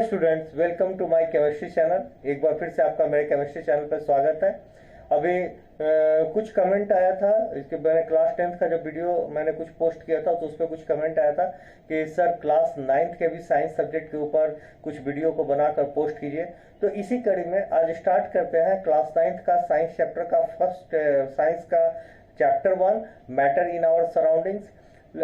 Students, welcome to my chemistry channel. एक बार फिर से आपका मेरे केमिस्ट्री चैनल पर स्वागत है। अभी कुछ कमेंट आया था, इसके मैंने क्लास 10th का जो वीडियो मैंने कुछ पोस्ट किया था तो उस पर कुछ कमेंट आया था कि सर क्लास 9th के भी साइंस सब्जेक्ट के ऊपर कुछ वीडियो को बनाकर पोस्ट कीजिए। तो इसी कड़ी में आज स्टार्ट करते हैं क्लास 9th का साइंस चैप्टर का फर्स्ट साइंस का chapter 1 matter in our surroundings.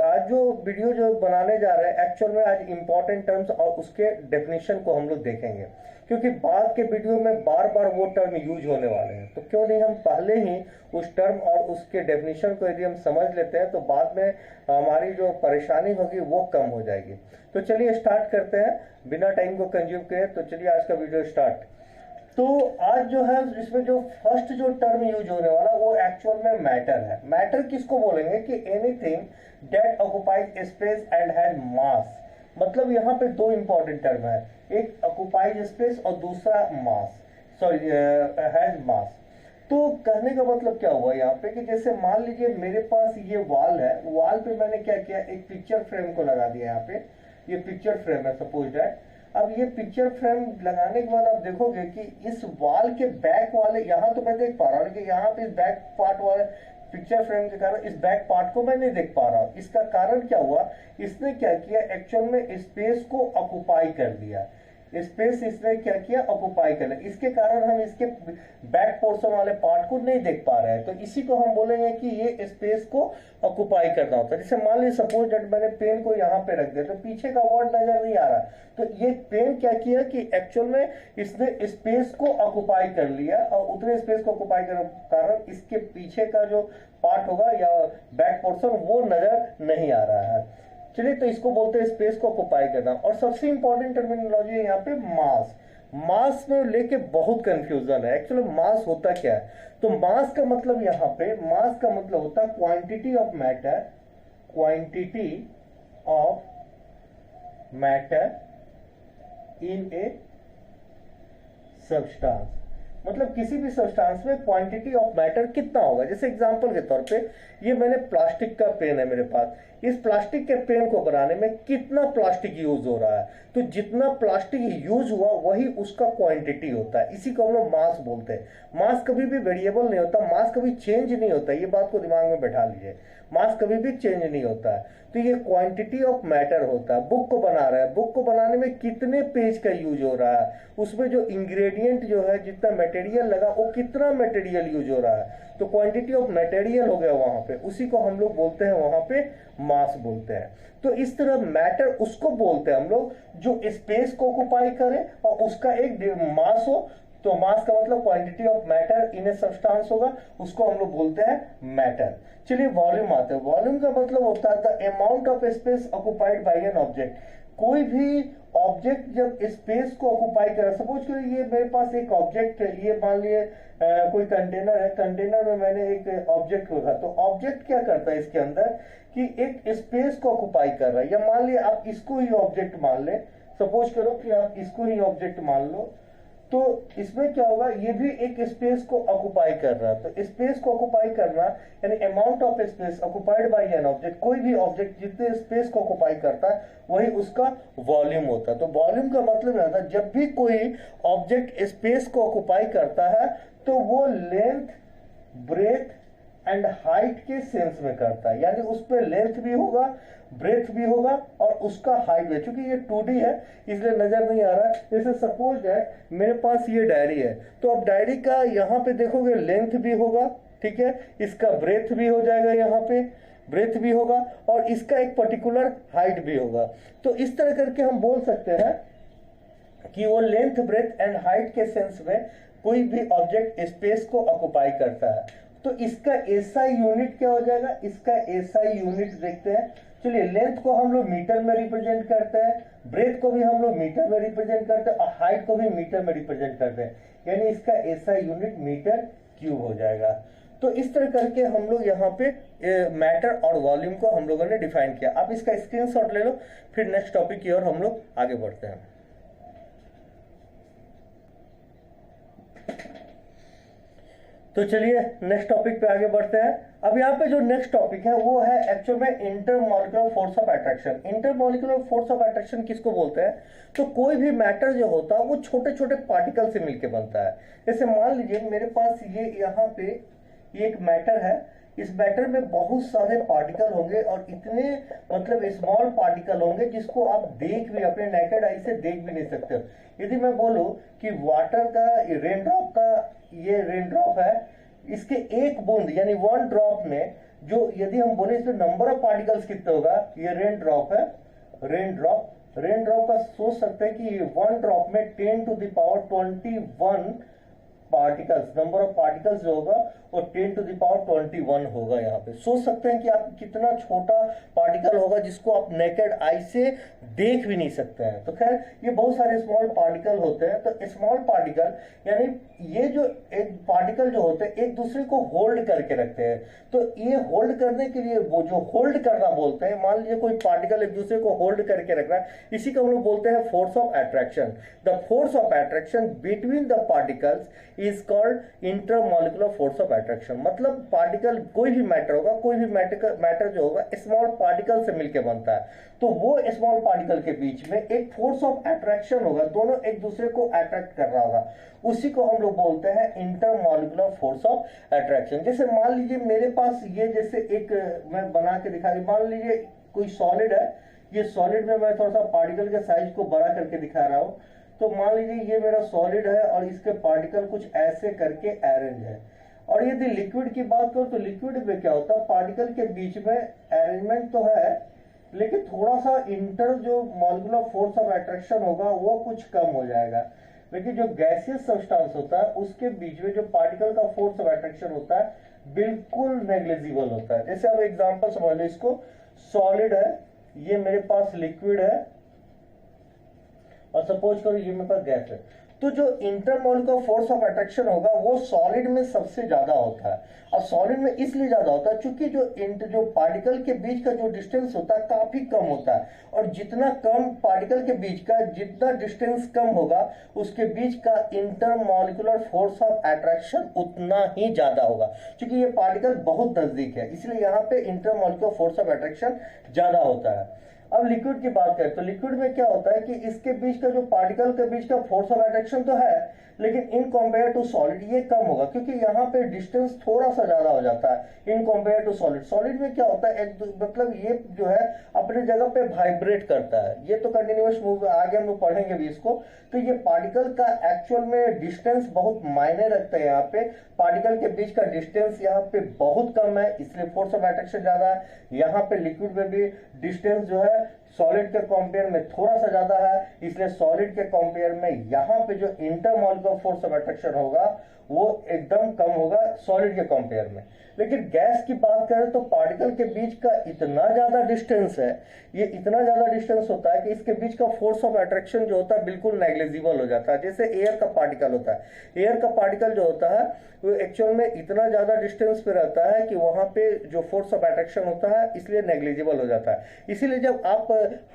आज जो वीडियो जो बनाने जा रहे हैं एक्चुअल में आज इंपॉर्टेंट टर्म्स और उसके डेफिनेशन को हम लोग देखेंगे, क्योंकि बाद के वीडियो में बार बार वो टर्म यूज होने वाले हैं। तो क्यों नहीं हम पहले ही उस टर्म और उसके डेफिनेशन को यदि हम समझ लेते हैं तो बाद में हमारी जो परेशानी होगी वो कम हो जाएगी। तो चलिए स्टार्ट करते हैं बिना टाइम को कंज्यूम किए। तो चलिए आज का वीडियो स्टार्ट। तो आज जो है इसमें जो फर्स्ट जो टर्म यूज होने वाला वो एक्चुअल में मैटर है। मैटर किसको बोलेंगे कि anything that occupies space and has मास। मतलब यहाँ पे दो इंपॉर्टेंट टर्म है, एक ऑक्युपाइज स्पेस और दूसरा मास, सॉरी हैज मास। तो कहने का मतलब क्या हुआ यहाँ पे कि जैसे मान लीजिए मेरे पास ये वॉल है, वॉल पे मैंने क्या किया, एक पिक्चर फ्रेम को लगा दिया। यहाँ पे ये पिक्चर फ्रेम है सपोज दैट। अब ये पिक्चर फ्रेम लगाने के बाद आप देखोगे कि इस वॉल के बैक वाले, यहाँ तो मैं देख पा रहा हूँ कि यहाँ पे इस बैक पार्ट वाले पिक्चर फ्रेम के कारण इस बैक पार्ट को मैं नहीं देख पा रहा हूँ। इसका कारण क्या हुआ, इसने क्या किया, एक्चुअल में स्पेस को ऑक्युपाई कर दिया। स्पेस इसने क्या किया, ऑक्युपाई कर लिया। इसके कारण हम इसके बैक पोर्शन वाले पार्ट को नहीं देख पा रहे हैं। तो इसी को हम बोलेंगे कि ये स्पेस को ऑक्युपाई करना होता है। जैसे मान लीजिए सपोज दैट मैंने पेन को यहाँ पे रख दिया तो पीछे का वर्ड नजर नहीं आ रहा, तो ये पेन क्या किया कि एक्चुअल में इसने स्पेस को ऑक्युपाई कर लिया और उतने स्पेस को ऑक्युपाई करने के कारण इसके पीछे का जो पार्ट होगा या बैक पोर्शन वो नजर नहीं आ रहा है। चलिए, तो इसको बोलते हैं स्पेस को ऑक्युपाई करना। और सबसे इंपॉर्टेंट टर्मिनोलॉजी है यहाँ पे मास। मास में लेके बहुत कंफ्यूजन है। एक्चुअली मास होता क्या है, तो मास का मतलब यहाँ पे मास का मतलब होता है quantity of matter, quantity of matter in a substance. मतलब किसी भी सब्सटेंस में क्वांटिटी ऑफ मैटर कितना होगा। जैसे एग्जांपल के तौर पे ये मैंने प्लास्टिक का पेन है मेरे पास, इस प्लास्टिक के पेन को बनाने में कितना प्लास्टिक यूज हो रहा है, तो जितना प्लास्टिक यूज हुआ वही उसका क्वांटिटी होता है। इसी को हम लोग मास बोलते हैं। मास कभी भी वेरिएबल नहीं होता, मास कभी चेंज नहीं होता, ये बात को दिमाग में बैठा लीजिए। मास कभी भी चेंज नहीं होता है। तो ये क्वांटिटी ऑफ मैटर होता है। बुक को बना रहा है, बुक को बनाने में कितने पेज का यूज हो रहा है, उसमें जो इंग्रेडिएंट जो है, जितना मटेरियल लगा वो कितना मटेरियल यूज हो रहा है, तो क्वांटिटी ऑफ मटेरियल हो गया वहां पे। उसी को हम लोग बोलते हैं वहां पे मास बोलते हैं। तो इस तरह मैटर उसको बोलते हैं हम लोग जो स्पेस को ऑक्युपाई करे और उसका एक मास हो। तो मास का मतलब quantity of matter in a substance होगा, उसको हम लोग बोलते हैं मैटर। चलिए वॉल्यूम आते हैं। वॉल्यूम का मतलब होता है the amount of space occupied by an object. कोई भी ऑब्जेक्ट जब स्पेस को ऑक्युपाई करे, सपोज करिए ये मेरे पास एक ऑब्जेक्ट है, ये मान लिए कोई कंटेनर है, कंटेनर में मैंने एक ऑब्जेक्ट रखा, तो ऑब्जेक्ट क्या करता है इसके अंदर कि एक स्पेस को ऑक्युपाई कर रहा है। या मान लिया आप इसको ही ऑब्जेक्ट मान ले, सपोज करो कि आप इसको ही ऑब्जेक्ट मान लो, तो इसमें क्या होगा, ये भी एक स्पेस को ऑक्युपाई कर रहा है। तो स्पेस को ऑक्युपाई करना यानी amount of space occupied by an object. कोई भी ऑब्जेक्ट जितने स्पेस को ऑक्युपाई करता है वही उसका वॉल्यूम होता है। तो वॉल्यूम का मतलब आता है जब भी कोई ऑब्जेक्ट स्पेस को ऑक्युपाई करता है तो वो लेंथ, ब्रेथ एंड हाइट के सेंस में करता है। यानी उस पर लेंथ भी होगा, ब्रेथ भी होगा और उसका हाइट भी। क्योंकि ये 2D है इसलिए नजर नहीं आ रहा है। जैसे सपोज है मेरे पास ये डायरी है, तो अब डायरी का यहाँ पे देखोगे लेंथ भी होगा, ठीक है, इसका ब्रेथ भी हो जाएगा, यहाँ पे ब्रेथ भी होगा और इसका एक पर्टिकुलर हाइट भी होगा। तो इस तरह करके हम बोल सकते हैं कि वो लेंथ, ब्रेथ एंड हाइट के सेंस में कोई भी ऑब्जेक्ट स्पेस को ऑक्युपाई करता है। तो इसका एसआई यूनिट क्या हो जाएगा, इसका एसआई यूनिट देखते हैं। चलिए, लेंथ को हम लोग मीटर में रिप्रेजेंट करते हैं, ब्रेथ को भी हम लोग मीटर में रिप्रेजेंट करते हैं और हाइट को भी मीटर में रिप्रेजेंट करते हैं। यानी इसका एसआई यूनिट मीटर क्यूब हो जाएगा। तो इस तरह करके हम लोग यहाँ पे मैटर और वॉल्यूम को हम लोगों ने डिफाइन किया। आप इसका स्क्रीनशॉट ले लो, फिर नेक्स्ट टॉपिक की ओर हम लोग आगे बढ़ते हैं। तो चलिए नेक्स्ट टॉपिक पे आगे बढ़ते हैं। अब यहाँ पे जो नेक्स्ट टॉपिक है वो है एक्चुअल में intermolecular force of attraction. Intermolecular force of attraction किसको बोलते हैं? तो कोई भी मैटर जो होता है वो छोटे छोटे पार्टिकल से मिलकर बनता है। जैसे मान लीजिए मेरे पास ये यहाँ पे ये एक मैटर है, इस मैटर में बहुत सारे पार्टिकल होंगे और इतने मतलब स्मॉल पार्टिकल होंगे जिसको आप देख भी अपने नेकेड आई से देख भी नहीं सकते। यदि मैं बोलूं कि वाटर का रेन ड्रॉप का ये रेन ड्रॉप है, इसके एक बूंद यानी वन ड्रॉप में जो यदि हम बोले इसमें नंबर ऑफ पार्टिकल्स कितने होगा, ये रेन ड्रॉप है, रेन ड्रॉप का सोच सकते हैं कि वन ड्रॉप में 10 to the power 21 particles, number of particles जो होगा वो 10 to the power 21 होगा। यहाँ पे सोच सकते हैं कि आप कितना छोटा पार्टिकल होगा जिसको आप नेकेड आई से देख भी नहीं सकते हैं। तो खैर ये बहुत सारे स्मॉल पार्टिकल होते हैं। तो स्मॉल पार्टिकल यानी ये जो एक पार्टिकल जो होते हैं एक दूसरे को होल्ड करके रखते हैं। तो ये होल्ड करने के लिए वो जो होल्ड करना बोलते हैं, मान लीजिए कोई पार्टिकल एक दूसरे को होल्ड करके रख रहा है, इसी को हम लोग बोलते हैं force of attraction. The force of attraction between the particles is called intermolecular force of attraction. मतलब पार्टिकल कोई भी मैटर होगा, कोई भी मैटर जो होगा स्मॉल पार्टिकल से मिलकर बनता है, तो वो स्मॉल पार्टिकल के बीच में एक फोर्स ऑफ अट्रैक्शन होगा, दोनों एक दूसरे को अट्रैक्ट कर रहा होगा, उसी को हम लोग बोलते हैं इंटरमॉलिक्यूलर फोर्स ऑफ अट्रैक्शन। जैसे मान लीजिए मेरे पास ये जैसे एक मैं बना के दिखा रही, मान लीजिए कोई सॉलिड है, ये सॉलिड में मैं थोड़ा सा पार्टिकल के साइज को बड़ा करके दिखा रहा हूं। तो मान लीजिए ये मेरा सॉलिड है और इसके पार्टिकल कुछ ऐसे करके अरेंज है। और यदि लिक्विड की बात करो तो लिक्विड में क्या होता है, पार्टिकल के बीच में अरेंजमेंट तो है लेकिन थोड़ा सा इंटर जो मॉलिक्यूलर फोर्स ऑफ अट्रैक्शन होगा वो कुछ कम हो जाएगा। लेकिन जो गैसियस सब्सटेंस होता है उसके बीच में जो पार्टिकल का फोर्स ऑफ अट्रैक्शन होता है बिल्कुल नेग्लिजिबल होता है। जैसे अब एग्जांपल समझ लो, इसको सॉलिड है, ये मेरे पास लिक्विड है और सपोज करो ये मेरे पास गैस है, तो जो इंटरमॉलिक्यूलर फोर्स ऑफ अट्रैक्शन होगा वो सॉलिड में सबसे ज्यादा होता है। और सॉलिड में इसलिए ज्यादा होता है क्योंकि जो पार्टिकल के बीच का जो डिस्टेंस होता है काफी कम होता है, और जितना कम पार्टिकल के बीच का जितना डिस्टेंस कम होगा उसके बीच का इंटरमॉलिक्यूलर फोर्स ऑफ अट्रैक्शन उतना ही ज्यादा होगा। क्योंकि ये पार्टिकल बहुत नजदीक है इसलिए यहाँ पे इंटरमॉलिक्यूलर फोर्स ऑफ अट्रैक्शन ज्यादा होता है। अब लिक्विड की बात करें तो लिक्विड में क्या होता है कि इसके बीच का जो पार्टिकल के बीच का फोर्स ऑफ अट्रैक्शन तो है लेकिन इन कंपेयर टू सॉलिड ये कम होगा, क्योंकि यहाँ पे डिस्टेंस थोड़ा सा ज्यादा हो जाता है in compare to solid. Solid में क्या होता है मतलब ये जो है अपने जगह पे वाइब्रेट करता है, ये तो कंटिन्यूअस मूव आगे हम लोग पढ़ेंगे भी इसको। तो ये पार्टिकल का एक्चुअल में डिस्टेंस बहुत मायने रखता है। यहाँ पे पार्टिकल के बीच का डिस्टेंस यहाँ पे बहुत कम है इसलिए फोर्स ऑफ अट्रैक्शन ज्यादा है। यहाँ पे लिक्विड में भी डिस्टेंस जो है सॉलिड के कंपेयर में थोड़ा सा ज्यादा है इसलिए सॉलिड के कंपेयर में यहाँ पे जो इंटरमॉलिक्यूलर फोर्स ऑफ अट्रैक्शन होगा वो एकदम कम होगा सॉलिड के कंपेयर में। लेकिन गैस की बात करें तो पार्टिकल के बीच का इतना ज्यादा डिस्टेंस है, ये इतना ज्यादा डिस्टेंस होता है कि इसके बीच का फोर्स ऑफ अट्रैक्शन जो होता है बिल्कुल नेग्लिजिबल हो जाता है। जैसे एयर का पार्टिकल होता है, एयर का पार्टिकल जो होता है वो एक्चुअल में इतना ज्यादा डिस्टेंस पे रहता है कि वहां पे जो फोर्स ऑफ अट्रैक्शन होता है इसलिए नेग्लिजिबल हो जाता है। इसीलिए जब आप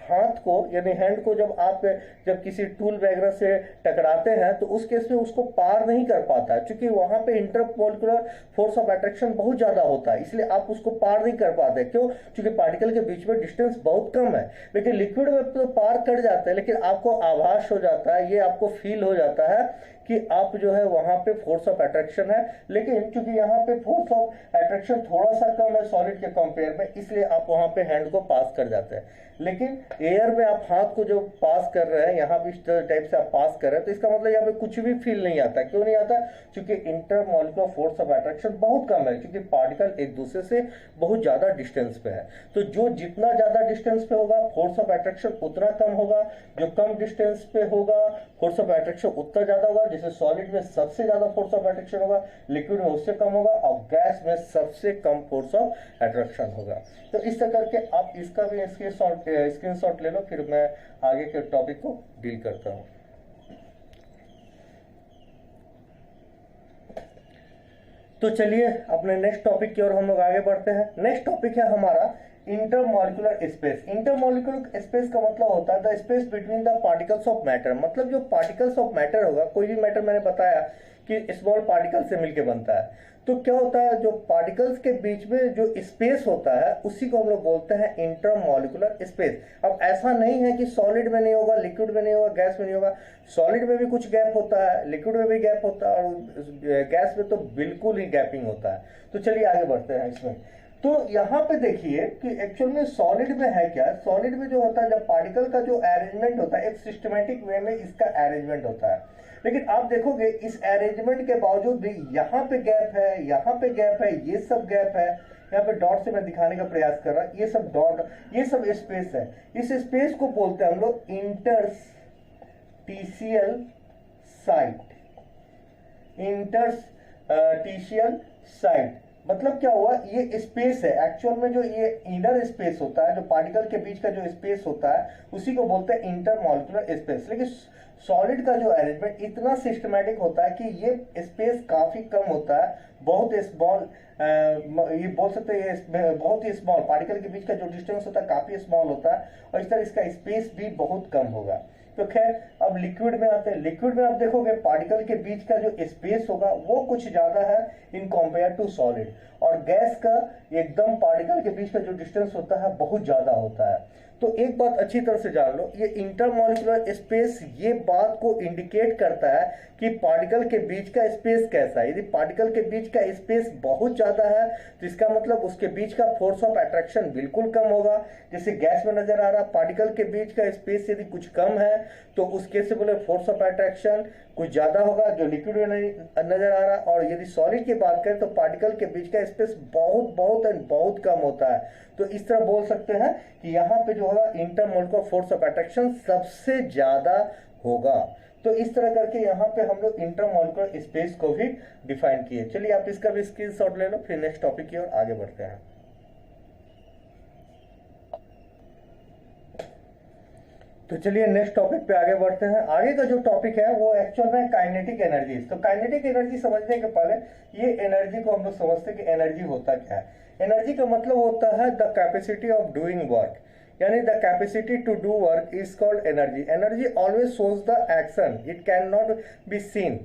हाथ को यानी हैंड को जब किसी टूल वगैरह से टकराते हैं तो उस केस में उसको पार नहीं कर पाता है, क्योंकि वहां पे इंटरमॉलिक्यूलर फोर्स ऑफ अट्रैक्शन बहुत ज्यादा होता है इसलिए आप उसको पार नहीं कर पाते। क्यों? क्योंकि पार्टिकल के बीच में डिस्टेंस बहुत कम है। लेकिन लिक्विड में तो पार कर जाते हैं लेकिन आपको आभास हो जाता है, ये आपको फील हो जाता है कि आप जो है वहां पे फोर्स ऑफ अट्रैक्शन है। लेकिन क्योंकि यहाँ पे फोर्स ऑफ अट्रैक्शन थोड़ा सा कम है सॉलिड के कंपेयर में इसलिए आप वहां पे हैंड को पास कर जाते हैं। लेकिन एयर में आप हाथ को जो पास कर रहे हैं यहाँ भी इस टाइप से आप पास कर रहे हैं तो इसका मतलब यहाँ पे कुछ भी फील नहीं आता। क्यों नहीं आता? क्योंकि इंटरमॉलिक्यूलर फोर्स ऑफ अट्रैक्शन बहुत कम है, क्योंकि पार्टिकल एक दूसरे से बहुत ज्यादा डिस्टेंस पे है। तो जो जितना ज्यादा डिस्टेंस पे होगा फोर्स ऑफ अट्रैक्शन उतना कम होगा, जो कम डिस्टेंस पे होगा फोर्स ऑफ अट्रैक्शन उतना ज्यादा होगा। जैसे सॉलिड में सबसे ज्यादा फोर्स ऑफ अट्रैक्शन होगा, लिक्विड में उससे कम होगा और गैस में सबसे कम फोर्स ऑफ अट्रैक्शन होगा। तो इस तरह करके आप इसका भी स्क्रीनशॉट ले लो, फिर मैं आगे के टॉपिक को डील करता हूं। तो चलिए अपने नेक्स्ट टॉपिक की ओर हम लोग आगे बढ़ते हैं। नेक्स्ट टॉपिक है हमारा इंटरमॉलिक्यूलर स्पेस। इंटरमॉलिक्यूलर स्पेस का मतलब होता है the space between the particles of matter. मतलब जो पार्टिकल्स ऑफ मैटर होगा, कोई भी मैटर मैंने बताया कि स्मॉल पार्टिकल से मिलके बनता है। तो क्या होता है, जो पार्टिकल्स के बीच में जो स्पेस होता है उसी को हम लोग बोलते हैं इंटरमॉलिक्यूलर स्पेस। अब ऐसा नहीं है कि सॉलिड में नहीं होगा, लिक्विड में नहीं होगा, गैस में नहीं होगा। सॉलिड में भी कुछ गैप होता है, लिक्विड में भी गैप होता है, और गैस में तो बिल्कुल ही गैपिंग होता है। तो चलिए आगे बढ़ते हैं इसमें। तो यहाँ पे देखिए कि एक्चुअल में सॉलिड में है क्या। सॉलिड में जो होता है, जब पार्टिकल का जो अरेंजमेंट होता है, एक सिस्टमेटिक वे में इसका अरेंजमेंट होता है। लेकिन आप देखोगे इस अरेंजमेंट के बावजूद भी यहाँ पे गैप है, यहाँ पे गैप है, ये सब गैप है। यहाँ पे डॉट से मैं दिखाने का प्रयास कर रहा हूँ, ये सब डॉट, ये सब स्पेस है। इस स्पेस को बोलते हैं हम लोग इंटरस्टिशियल साइट। इंटरस्टिशियल साइट मतलब क्या हुआ, ये स्पेस है। एक्चुअल में जो ये इनर स्पेस होता है, जो पार्टिकल के बीच का जो स्पेस होता है, उसी को बोलते हैं इंटरमॉलिक्यूलर स्पेस। लेकिन सॉलिड का जो अरेंजमेंट इतना सिस्टमैटिक होता है कि ये स्पेस काफी कम होता है, बहुत स्मॉल, ये बोल सकते हैं बहुत ही स्मॉल। पार्टिकल के बीच का जो डिस्टेंस होता है काफी स्मॉल होता है, और इस तरह इसका स्पेस भी बहुत कम होगा। तो खैर अब लिक्विड में आते हैं। लिक्विड में आप देखोगे पार्टिकल के बीच का जो स्पेस होगा वो कुछ ज्यादा है इन कंपेयर टू सॉलिड, और गैस का एकदम पार्टिकल के बीच का जो डिस्टेंस होता है बहुत ज्यादा होता है। तो एक बात अच्छी तरह से जान लो, ये इंटरमॉलिक्यूलर स्पेस ये बात को इंडिकेट करता है कि पार्टिकल के बीच का स्पेस कैसा है। यदि पार्टिकल के बीच का स्पेस बहुत ज्यादा है तो इसका मतलब उसके बीच का फोर्स ऑफ अट्रैक्शन बिल्कुल कम होगा। जैसे गैस में नजर आ रहा, पार्टिकल के बीच का स्पेस यदि कुछ कम है तो उस केस से बोले फोर्स ऑफ अट्रैक्शन कुछ ज्यादा होगा, जो लिक्विड में नहीं नजर आ रहा। और यदि सॉलिड की बात करें तो पार्टिकल के बीच का स्पेस बहुत बहुत एंड बहुत कम होता है। तो इस तरह बोल सकते हैं कि यहाँ पे जो होगा इंटरमॉलिक्यूलर फोर्स ऑफ अट्रैक्शन सबसे ज्यादा होगा। तो इस तरह करके यहाँ पे हम लोग इंटरमॉलिक्यूलर स्पेस को भी डिफाइन किए। चलिए आप इसका भी स्क्रीनशॉट ले लो, फिर नेक्स्ट टॉपिक की ओर आगे बढ़ते हैं। तो चलिए नेक्स्ट टॉपिक पे आगे बढ़ते हैं। आगे का जो टॉपिक है वो एक्चुअल में काइनेटिक एनर्जी। तो काइनेटिक एनर्जी समझने के पहले ये एनर्जी को हम लोग समझते हैं कि एनर्जी होता क्या है। एनर्जी का मतलब होता है the capacity of doing work, यानी the capacity to do work is called energy. Energy always shows the action, it can not be seen.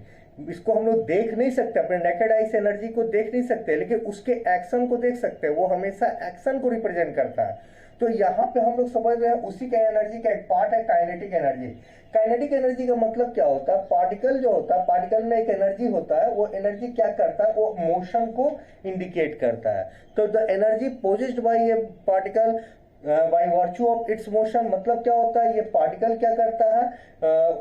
इसको हम लोग देख नहीं सकते, अपने नेकेड आई से एनर्जी को देख नहीं सकते, लेकिन उसके एक्शन को देख सकते हैं। वो हमेशा एक्शन को रिप्रेजेंट करता है। तो यहाँ पे हम लोग समझ रहे हैं उसी का एनर्जी का एक पार्ट है काइनेटिक एनर्जी। काइनेटिक एनर्जी का मतलब क्या होता है, पार्टिकल जो होता है, पार्टिकल में एक एनर्जी होता है, वो एनर्जी क्या करता है, वो मोशन को इंडिकेट करता है। तो the energy possessed by A particle by virtue of its motion, मतलब क्या होता है, ये पार्टिकल क्या करता है,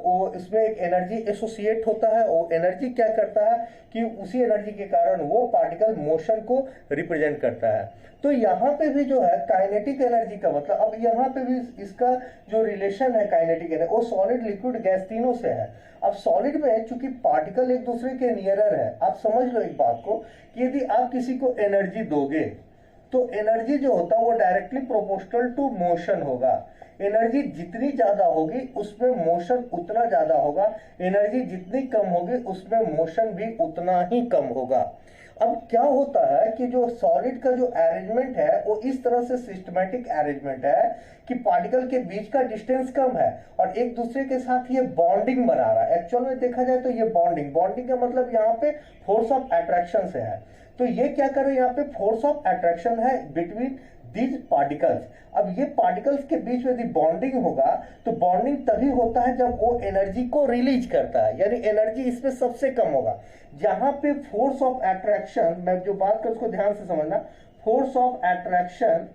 वो इसमें एक एनर्जी एसोसिएट होता है। वो एनर्जी क्या करता है कि उसी एनर्जी के कारण वो पार्टिकल मोशन को रिप्रेजेंट करता है। तो यहाँ पे भी जो है काइनेटिक एनर्जी का मतलब, अब यहाँ पे भी इसका जो रिलेशन है काइनेटिक एनर्जी, वो सॉलिड लिक्विड गैस तीनों से है। अब सॉलिड में चूंकि पार्टिकल एक दूसरे के नियरर है, आप समझ लो एक बात को कि यदि आप किसी को एनर्जी दोगे तो एनर्जी जो होता है वो डायरेक्टली प्रोपोर्शनल टू मोशन होगा। एनर्जी जितनी ज्यादा होगी उसमें मोशन उतना ज्यादा होगा, एनर्जी जितनी कम होगी उसमें मोशन भी उतना ही कम होगा। अब क्या होता है कि जो सॉलिड का जो अरेंजमेंट है वो इस तरह से सिस्टमैटिक अरेंजमेंट है कि पार्टिकल के बीच का डिस्टेंस कम है और एक दूसरे के साथ ये बॉन्डिंग बना रहा है। एक्चुअल में देखा जाए तो ये बॉन्डिंग का मतलब यहाँ पे फोर्स ऑफ अट्रैक्शन से है। तो ये क्या कर रहे हैं, यहाँ पे फोर्स ऑफ अट्रैक्शन है बिटवीन दीज पार्टिकल्स। अब ये पार्टिकल्स के बीच में यदि बॉन्डिंग होगा तो बॉन्डिंग तभी होता है जब वो एनर्जी को रिलीज करता है, यानी एनर्जी इसमें सबसे कम होगा। जहां पे फोर्स ऑफ अट्रैक्शन, मैं जो बात कर उसको ध्यान से समझना, force of attraction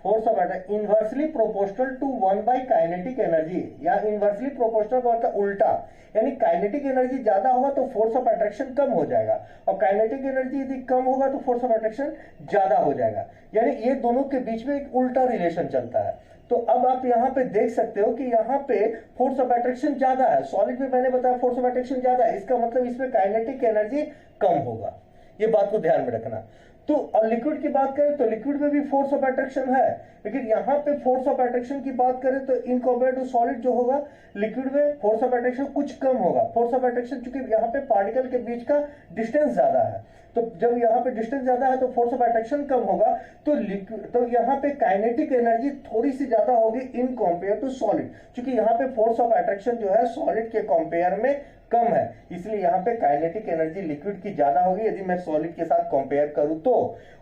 inversely proportional to 1 by kinetic energy, या इनवर्सली प्रोपोर्शनल का मतलब उल्टा, यानी काइनेटिक एनर्जी ज्यादा होगा तो फोर्स ऑफ अट्रैक्शन कम हो जाएगा, और काइनेटिक एनर्जी यदि कम होगा तो फोर्स ऑफ अट्रैक्शन ज्यादा हो जाएगा। यानी ये दोनों के बीच में एक उल्टा रिलेशन चलता है। तो अब आप यहाँ पे देख सकते हो कि यहाँ पे फोर्स ऑफ अट्रैक्शन ज्यादा है, सॉलिड में मैंने बताया फोर्स ऑफ अट्रैक्शन ज्यादा है, इसका मतलब इसमें काइनेटिक एनर्जी कम होगा। ये बात को ध्यान में रखना। तो अब लिक्विड की बात करें तो लिक्विड में भी फोर्स ऑफ अट्रैक्शन है, लेकिन यहाँ पे फोर्स ऑफ अट्रैक्शन की बात करें तो इन कंपेयर टू सॉलिड जो होगा, लिक्विड में फोर्स ऑफ अट्रैक्शन कुछ कम होगा। फोर्स ऑफ अट्रैक्शन चूंकि यहाँ पे पार्टिकल के बीच का डिस्टेंस ज्यादा है, तो जब यहाँ पे डिस्टेंस ज्यादा है तो फोर्स ऑफ अट्रैक्शन कम होगा, तो लिक्विड, तो यहाँ पे काइनेटिक एनर्जी थोड़ी सी ज्यादा होगी इन कंपेयर टू सॉलिड, क्योंकि यहाँ पे फोर्स ऑफ अट्रैक्शन जो है सॉलिड के कंपेयर में कम है, इसलिए यहाँ पे काइनेटिक एनर्जी लिक्विड की ज्यादा होगी यदि मैं सॉलिड के साथ कंपेयर करूं तो।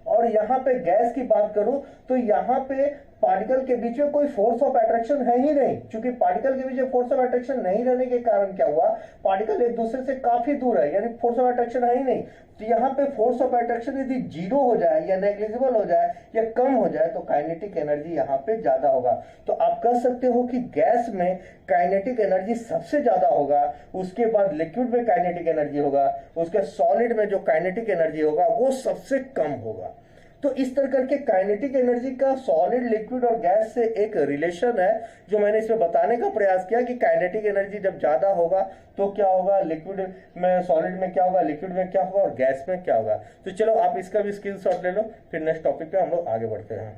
और यहाँ पे गैस की बात करूं तो यहाँ पे पार्टिकल के बीच में कोई फोर्स ऑफ अट्रैक्शन है ही नहीं, क्योंकि पार्टिकल के बीच में फोर्स ऑफ अट्रैक्शन नहीं रहने के कारण क्या हुआ, पार्टिकल एक दूसरे से काफी दूर है, यानी फोर्स ऑफ अट्रैक्शन है ही नहीं। तो यहाँ पे फोर्स ऑफ अट्रैक्शन यदि जीरो हो जाए या नेग्लिजिबल हो जाए या कम हो जाए तो काइनेटिक एनर्जी यहाँ पे ज्यादा होगा। तो आप कह सकते हो कि गैस में काइनेटिक एनर्जी सबसे ज्यादा होगा, उसके बाद लिक्विड में काइनेटिक एनर्जी होगा, उसके सॉलिड में जो काइनेटिक एनर्जी होगा वो सबसे कम होगा। तो इस तरह करके काइनेटिक एनर्जी का सॉलिड, लिक्विड और गैस से एक रिलेशन है जो मैंने इसमें बताने का प्रयास किया कि काइनेटिक एनर्जी जब ज्यादा होगा तो क्या होगा, लिक्विड में, सॉलिड में क्या होगा, लिक्विड में क्या होगा और गैस में क्या होगा। तो चलो आप इसका भी स्क्रीन शॉट ले लो, फिर नेक्स्ट टॉपिक पे हम लोग आगे बढ़ते हैं।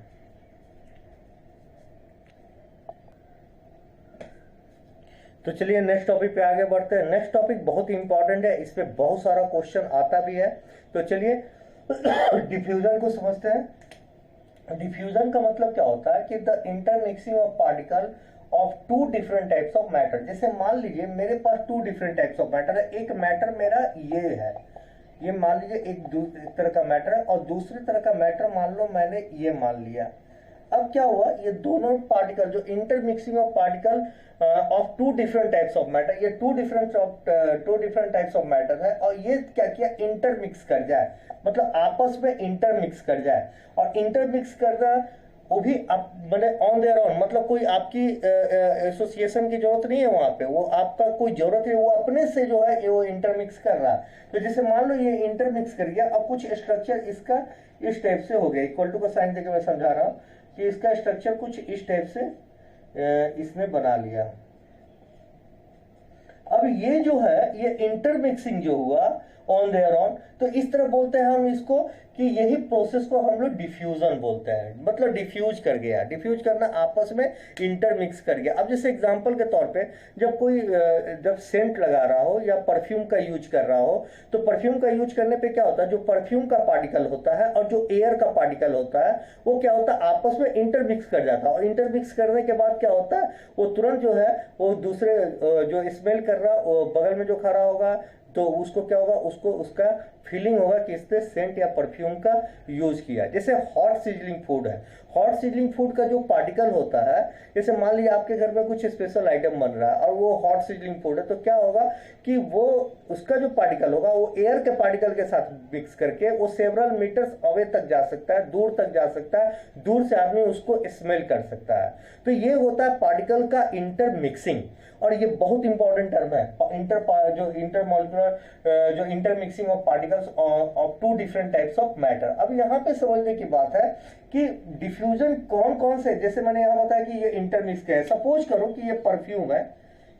तो चलिए नेक्स्ट टॉपिक पे आगे बढ़ते हैं। नेक्स्ट टॉपिक बहुत इंपॉर्टेंट है, इस पे बहुत सारा क्वेश्चन आता भी है। तो चलिए डिफ्यूजन को समझते हैं। डिफ्यूजन का मतलब क्या होता है कि the intermixing of particle of two different types of matter. जैसे मान लीजिए मेरे पास two different types of matter है, एक मैटर मेरा ये है, ये मान लीजिए एक तरह का मैटर है और दूसरी तरह का मैटर मान लो मैंने ये मान लिया। अब क्या हुआ, ये दोनों पार्टिकल जो intermixing of particle of two different types of matter, ये two different types of matter है और ये क्या किया, इंटरमिक्स कर जाए, मतलब आपस में इंटरमिक्स कर जाए। और इंटरमिक्स करना वो भी मैंने ऑन देयर ऑन, मतलब कोई आपकी एसोसिएशन की जरूरत नहीं है वहां पे, वो आपका कोई जरूरत है, वो अपने से जो है वो इंटरमिक्स कर रहा है। तो जैसे मान लो ये इंटरमिक्स कर गया, अब कुछ स्ट्रक्चर इसका इस टाइप से हो गया, इक्वल टू का साइन देके मैं समझा रहा हूँ कि इसका स्ट्रक्चर कुछ इस टाइप से इसने बना लिया। अब ये जो है ये इंटरमिक्सिंग जो हुआ ऑन देयर ऑन, तो इस तरह बोलते हैं हम इसको कि यही प्रोसेस को हम लोग डिफ्यूजन बोलते हैं, मतलब डिफ्यूज कर गया, डिफ्यूज करना आपस में इंटरमिक्स कर गया। अब जैसे एग्जांपल के तौर पे जब कोई जब सेंट लगा रहा हो या परफ्यूम का यूज कर रहा हो, तो परफ्यूम का यूज करने पे क्या होता है, जो परफ्यूम का पार्टिकल होता है और जो एयर का पार्टिकल होता है वो क्या होता है, आपस में इंटरमिक्स कर जाता है। और इंटरमिक्स करने के बाद क्या होता है, वो तुरंत जो है वो दूसरे जो स्मेल कर रहा वो बगल में जो खड़ा होगा तो उसको क्या होगा, उसको उसका फीलिंग होगा कि इसने सेंट या परफ्यूम का यूज किया। जैसे हॉट सीजलिंग फूड है, हॉट सीजलिंग फूड का जो पार्टिकल होता है, जैसे मान लीजिए आपके घर में कुछ स्पेशल आइटम बन रहा है और वो हॉट सीजलिंग फूड है, तो क्या होगा कि वो उसका जो पार्टिकल होगा वो एयर के पार्टिकल के साथ मिक्स करके वो सेवरल मीटर्स अवे तक जा सकता है, दूर तक जा सकता है, दूर से आदमी उसको स्मेल कर सकता है। तो ये होता है पार्टिकल का इंटरमिक्सिंग, और ये बहुत इंपॉर्टेंट टर्म है, जो intermixing of particles of two different types of matter. अब यहाँ पे समझने की बात है कि डिफ्यूजन कौन कौन से, जैसे मैंने यहाँ बताया कि ये इंटरमिक्स है। सपोज करो कि ये परफ्यूम है,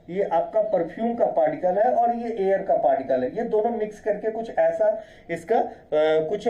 ये आपका परफ्यूम का पार्टिकल है और ये एयर का पार्टिकल है, ये दोनों मिक्स करके कुछ ऐसा इसका कुछ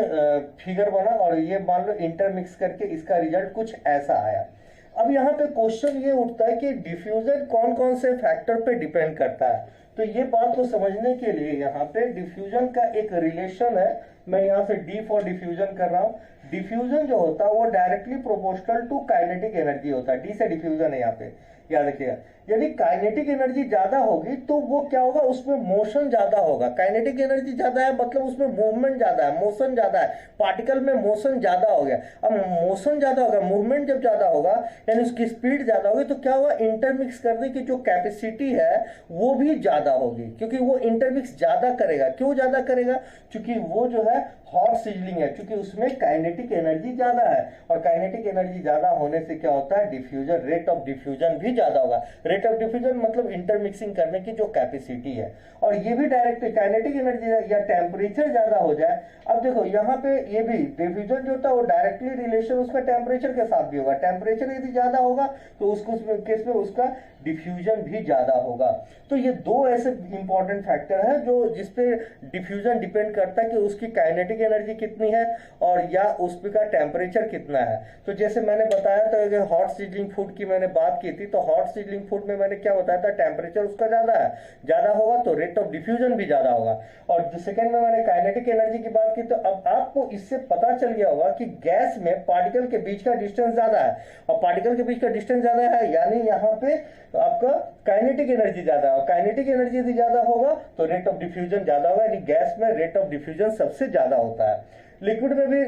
फिगर बना और ये मान लो इंटरमिक्स करके इसका रिजल्ट कुछ ऐसा आया। अब यहाँ पे क्वेश्चन ये उठता है कि डिफ्यूजन कौन कौन से फैक्टर पे डिपेंड करता है। तो ये बात को समझने के लिए यहाँ पे डिफ्यूजन का एक रिलेशन है, मैं यहाँ से डी फॉर डिफ्यूजन कर रहा हूँ। डिफ्यूजन जो होता है वो directly proportional to kinetic energy होता है, डी से डिफ्यूजन है यहाँ पे, याद रखिएगा। यदि काइनेटिक एनर्जी ज्यादा होगी तो वो क्या होगा, उसमें मोशन ज्यादा होगा। काइनेटिक एनर्जी ज्यादा है मतलब उसमें मूवमेंट ज्यादा है, मोशन ज्यादा है, पार्टिकल में मोशन ज्यादा हो गया। अब मोशन ज्यादा होगा, मूवमेंट जब ज्यादा होगा यानी उसकी स्पीड ज्यादा होगी, तो क्या होगा, इंटरमिक्स करने की जो कैपेसिटी है वो भी ज्यादा होगी, क्योंकि वो इंटरमिक्स ज्यादा करेगा। क्यों ज्यादा करेगा, क्योंकि वो जो है हॉट सीजलिंग है, क्योंकि उसमें काइनेटिक एनर्जी ज्यादा है, और काइनेटिक एनर्जी ज्यादा होने से क्या होता है, डिफ्यूजन, रेट ऑफ डिफ्यूजन भी ज्यादा होगा। रेट ऑफ डिफ्यूजन मतलब इंटरमिक्सिंग करने की जो कैपेसिटी है, और ये भी डायरेक्ट काइनेटिक एनर्जी या टेम्परेचर ज्यादा हो जाए। अब देखो यहाँ पे ये भी डिफ्यूजन जो होता है वो डायरेक्टली रिलेशन उसका टेम्परेचर के साथ भी होगा। टेम्परेचर यदि ज्यादा होगा तो उसको केस में उसका डिफ्यूजन भी ज्यादा होगा। तो ये दो ऐसे इंपॉर्टेंट फैक्टर है जो जिसपे डिफ्यूजन डिपेंड करता है कि उसकी काइनेटिक एनर्जी कितनी है और या उसका टेम्परेचर कितना है। तो जैसे मैंने बताया था कि हॉट सीजलिंग फूड की मैंने बात की थी, तो हॉट सीजलिंग फूड में मैंने क्या बताया था, टेम्परेचर उसका ज्यादा है, ज्यादा होगा तो रेट ऑफ डिफ्यूजन भी ज्यादा होगा। और सेकंड में मैंने काइनेटिक एनर्जी की बात की, तो अब आपको इससे पता चल गया होगा कि गैस में पार्टिकल के बीच का डिस्टेंस ज्यादा है, और पार्टिकल के बीच का डिस्टेंस ज्यादा है यानी यहाँ पे तो आपका काइनेटिक एनर्जी ज्यादा होगा। काइनेटिक एनर्जी यदि ज्यादा होगा तो रेट ऑफ डिफ्यूजन ज्यादा होगा, यानी गैस में रेट ऑफ डिफ्यूजन सबसे ज्यादा होता है। लिक्विड में भी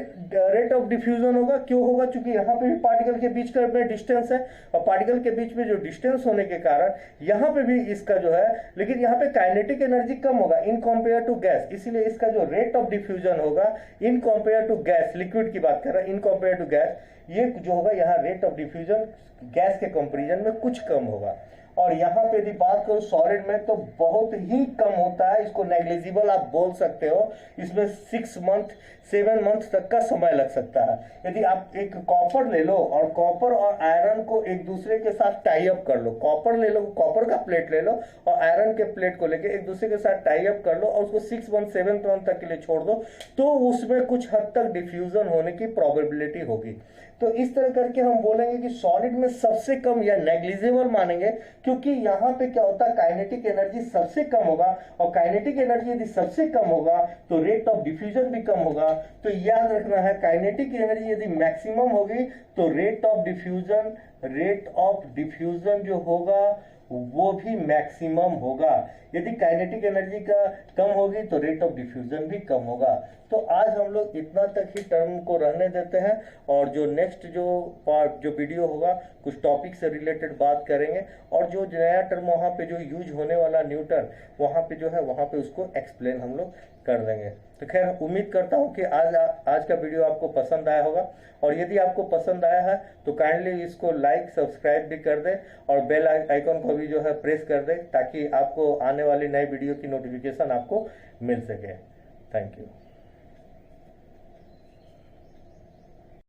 रेट ऑफ डिफ्यूजन होगा, क्यों होगा? क्योंकि यहाँ पे भी पार्टिकल के बीच का में डिस्टेंस है, और पार्टिकल के बीच में जो डिस्टेंस होने के कारण यहाँ पे भी इसका जो है, लेकिन यहाँ पे काइनेटिक एनर्जी कम होगा इन कंपेयर टू गैस, इसीलिए इसका जो रेट ऑफ डिफ्यूजन होगा in compare to gas, liquid की बात कर रहा है, इन कंपेयर टू गैस, ये जो होगा यहाँ रेट ऑफ डिफ्यूजन गैस के कंपेरिजन में कुछ कम होगा। और यहाँ पे यदि बात करो सॉलिड में तो बहुत ही कम होता है, इसको नेग्लिजिबल आप बोल सकते हो। इसमें 6 मंथ 7 मंथ तक का समय लग सकता है। यदि आप एक कॉपर ले लो और कॉपर और आयरन को एक दूसरे के साथ टाई अप कर लो, कॉपर ले लो, कॉपर का प्लेट ले लो और आयरन के प्लेट को लेके एक दूसरे के साथ टाई अप कर लो और उसको 6 मंथ 7 मंथ तक के लिए छोड़ दो, तो उसमें कुछ हद तक डिफ्यूजन होने की प्रोबेबिलिटी होगी। तो इस तरह करके हम बोलेंगे कि सॉलिड में सबसे कम या नेग्लिजिबल मानेंगे, क्योंकि यहाँ पे क्या होता है, काइनेटिक एनर्जी सबसे कम होगा, और काइनेटिक एनर्जी यदि सबसे कम होगा तो रेट ऑफ डिफ्यूजन भी कम होगा। तो याद रखना है, काइनेटिक एनर्जी यदि मैक्सिमम होगी तो रेट ऑफ डिफ्यूजन जो होगा वो भी मैक्सिमम होगा। यदि काइनेटिक एनर्जी का कम होगी तो रेट ऑफ डिफ्यूजन भी कम होगा। तो आज हम लोग इतना तक ही टर्म को रहने देते हैं, और जो नेक्स्ट जो वीडियो होगा कुछ टॉपिक से रिलेटेड बात करेंगे, और जो नया टर्म वहाँ पे जो यूज होने वाला न्यू टर्म वहाँ पे जो है वहाँ पे उसको एक्सप्लेन हम लोग कर देंगे। तो खैर उम्मीद करता हूँ कि आज का वीडियो आपको पसंद आया होगा, और यदि आपको पसंद आया है तो काइंडली इसको लाइक सब्सक्राइब भी कर दें और बेल आइकन को भी जो है प्रेस कर दें, ताकि आपको आने वाली नई वीडियो की नोटिफिकेशन आपको मिल सके। Thank you.